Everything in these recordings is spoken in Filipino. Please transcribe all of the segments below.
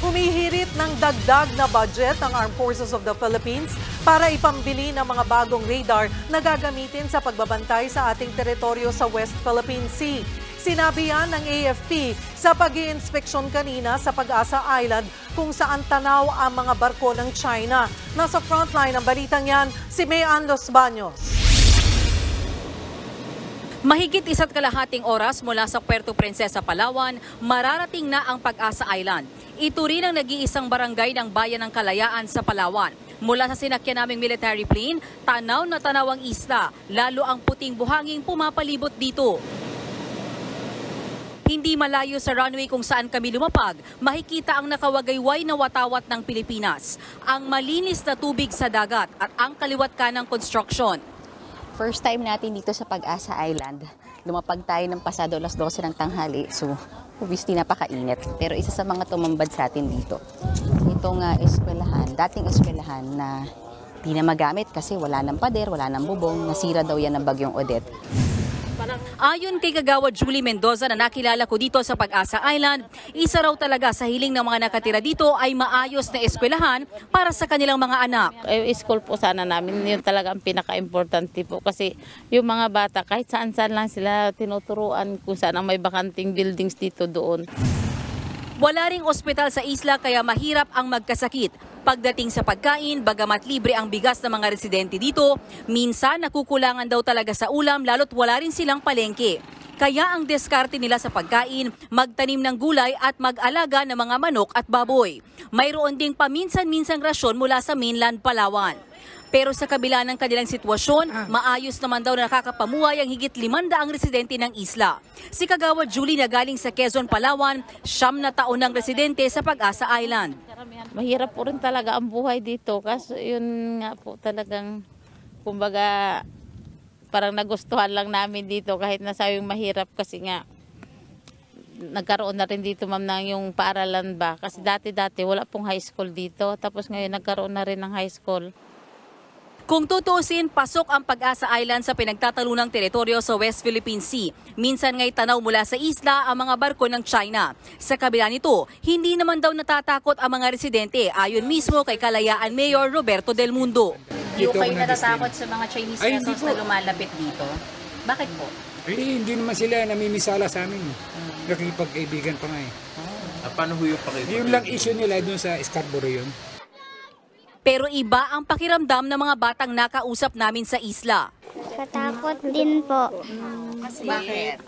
Humihirit ng dagdag na budget ang Armed Forces of the Philippines para ipambili ng mga bagong radar na gagamitin sa pagbabantay sa ating teritoryo sa West Philippine Sea. Sinabi yan ng AFP sa pag-iinspeksyon kanina sa Pag-asa Island kung saan tanaw ang mga barko ng China. Nasa frontline ng balitang yan, si Mayan Los Baños. Mahigit 1.5 oras mula sa Puerto Princesa, Palawan, mararating na ang Pag-asa Island. Ito rin ang nag-iisang barangay ng Bayan ng Kalayaan sa Palawan. Mula sa sinakyan naming military plane, tanaw na tanaw ang isla, lalo ang puting buhanging pumapalibot dito. Hindi malayo sa runway kung saan kami lumapag, makikita ang nakawagayway na watawat ng Pilipinas, ang malinis na tubig sa dagat at ang kaliwat kanang construction. First time natin dito sa Pag-asa Island. Lumapag tayo ng pasado alas 12 ng tanghali. So, obviously napakainit. Pero isa sa mga tumambad sa atin dito. Itong eskwelahan, dating eskwelahan na di na magamit kasi wala ng pader, wala ng bubong. Nasira daw yan ng bagyong Odette. Ayon kay Kagawad Julie Mendoza na nakilala ko dito sa Pag-asa Island, isa raw talaga sa hiling ng mga nakatira dito ay maayos na eskwelahan para sa kanilang mga anak. School po sana namin, yun talaga ang pinaka-importante po kasi yung mga bata kahit saan-saan lang sila tinuturuan kung saan ang may bakanting buildings dito doon. Wala ring ospital sa isla kaya mahirap ang magkasakit. Pagdating sa pagkain, bagamat libre ang bigas ng mga residente dito, minsan nakukulangan daw talaga sa ulam lalo't wala rin silang palengke. Kaya ang diskarte nila sa pagkain, magtanim ng gulay at mag-alaga ng mga manok at baboy. Mayroon ding paminsan-minsang rasyon mula sa mainland Palawan. Pero sa kabila ng kanilang sitwasyon, maayos naman daw na nakakapamuhay ang higit 500 residente ng isla. Si Kagawad Julie na galing sa Quezon, Palawan, 9 na taon ng residente sa Pag-asa Island. Mahirap po rin talaga ang buhay dito kasi yun nga po talagang kumbaga parang nagustuhan lang namin dito kahit nasabing mahirap kasi nga nagkaroon na rin dito ma'am ng yung paaralan ba kasi dati-dati wala pong high school dito tapos ngayon nagkaroon na rin ng high school. Kung tutusin, pasok ang Pag-asa Island sa pinagtatalunang teritoryo sa West Philippine Sea. Minsan nga'y tanaw mula sa isla ang mga barko ng China. Sa kabila nito, hindi naman daw natatakot ang mga residente ayon mismo kay Kalayaan Mayor Roberto Del Mundo. Hindi kayo natatakot sa mga Chinese vessels na lumalapit dito? Bakit po? Hindi naman sila namimisala sa amin. Nakikipag-kaibigan pa nga eh. Paano yung pakikipag-kaibigan? Yung lang issue nila doon sa Scarborough yun. Pero iba ang pakiramdam ng mga batang nakausap namin sa isla. Katakot din po. Bakit?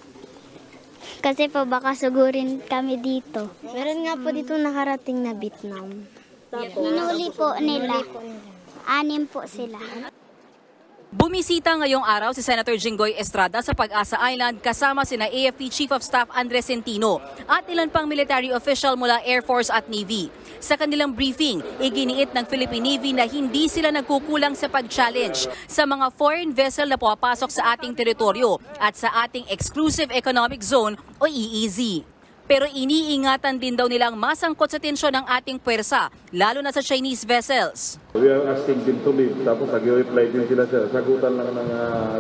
Kasi po baka sugurin kami dito. Meron nga po dito nakarating na Vietnam. Hinuli po nila. 6 po sila. Bumisita ngayong araw si Senator Jinggoy Estrada sa Pag-asa Island kasama sina AFP Chief of Staff Andres Centino at ilan pang military official mula Air Force at Navy. Sa kanilang briefing, iginiit ng Philippine Navy na hindi sila nagkukulang sa pag-challenge sa mga foreign vessel na pumapasok sa ating teritoryo at sa ating Exclusive Economic Zone o EEZ. Pero iniingatan din daw nilang masangkot sa tensyon ng ating puwersa, lalo na sa Chinese vessels. We are asking them to leave, tapos nag-reply din sila sa sagutan lang ng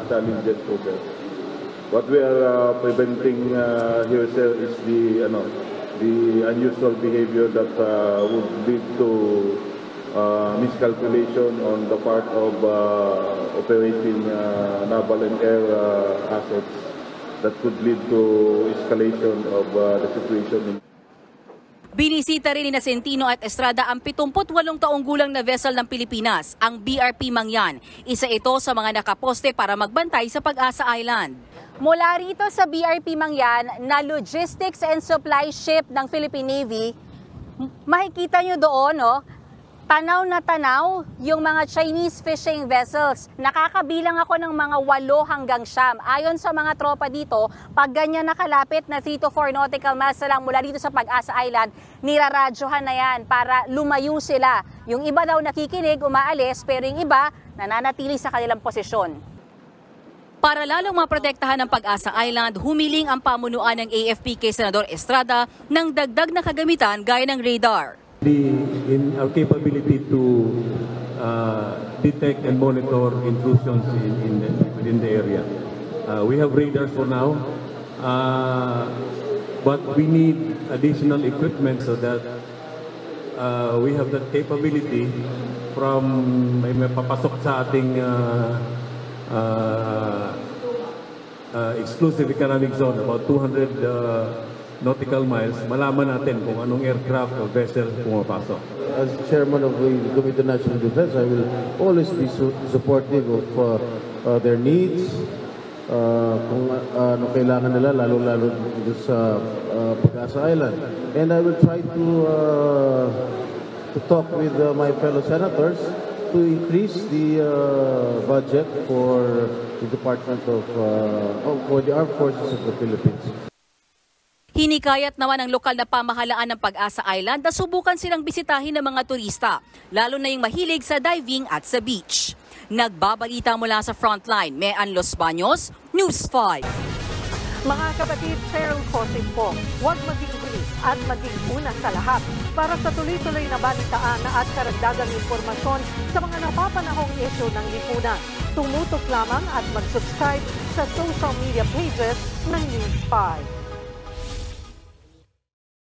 challenges po sir. What we are preventing here sir is the unusual behavior that would lead to miscalculation on the part of operating naval and air assets. That could lead to escalation of the situation. Binisita rin ni Centino at Estrada ang 78 taong gulang na vessel ng Pilipinas, ang BRP Mangyan. Isa ito sa mga nakaposte para magbantay sa Pag-asa Island. Mula rito sa BRP Mangyan na logistics and supply ship ng Philippine Navy, makikita nyo doon, tanaw na tanaw yung mga Chinese fishing vessels. Nakakabilang ako ng mga 8 hanggang 9. Ayon sa mga tropa dito, pag ganyan nakalapit na 3 to 4 nautical miles na lang mula dito sa Pag-asa Island, niraradyohan na yan para lumayo sila. Yung iba daw nakikinig, umaalis, pero yung iba nananatili sa kanilang posisyon. Para lalong maprotektahan ng Pag-asa Island, humiling ang pamunuan ng AFP kay Senador Estrada ng dagdag na kagamitan gaya ng radar. In our capability to detect and monitor intrusions within the area. We have radars for now, but we need additional equipment so that we have that capability from may papasok sa ating exclusive economic zone, about 200 nautical miles, malaman natin kung anong aircraft or vessel pumapasok. As chairman of the Committee on National Defense, I will always be supportive of their needs, kung ano kailangan nila, lalo-lalo dito sa Pag-asa Island. And I will try to talk with my fellow senators to increase the budget for the Department of for the Armed Forces of the Philippines. Hinikayat naman ng lokal na pamahalaan ng Pag-asa Island na subukan silang bisitahin ng mga turista, lalo na yung mahilig sa diving at sa beach. Nagbabalita mula sa Frontline, Mean Los Baños, News 5. Mga kapatid, Cheryl Cosin po, huwag maging huli at maging una sa lahat para sa tuloy-tuloy na balitaan at karagdagang impormasyon sa mga napapanahong issue ng lipunan. Tumutok lamang at mag-subscribe sa social media pages ng News 5.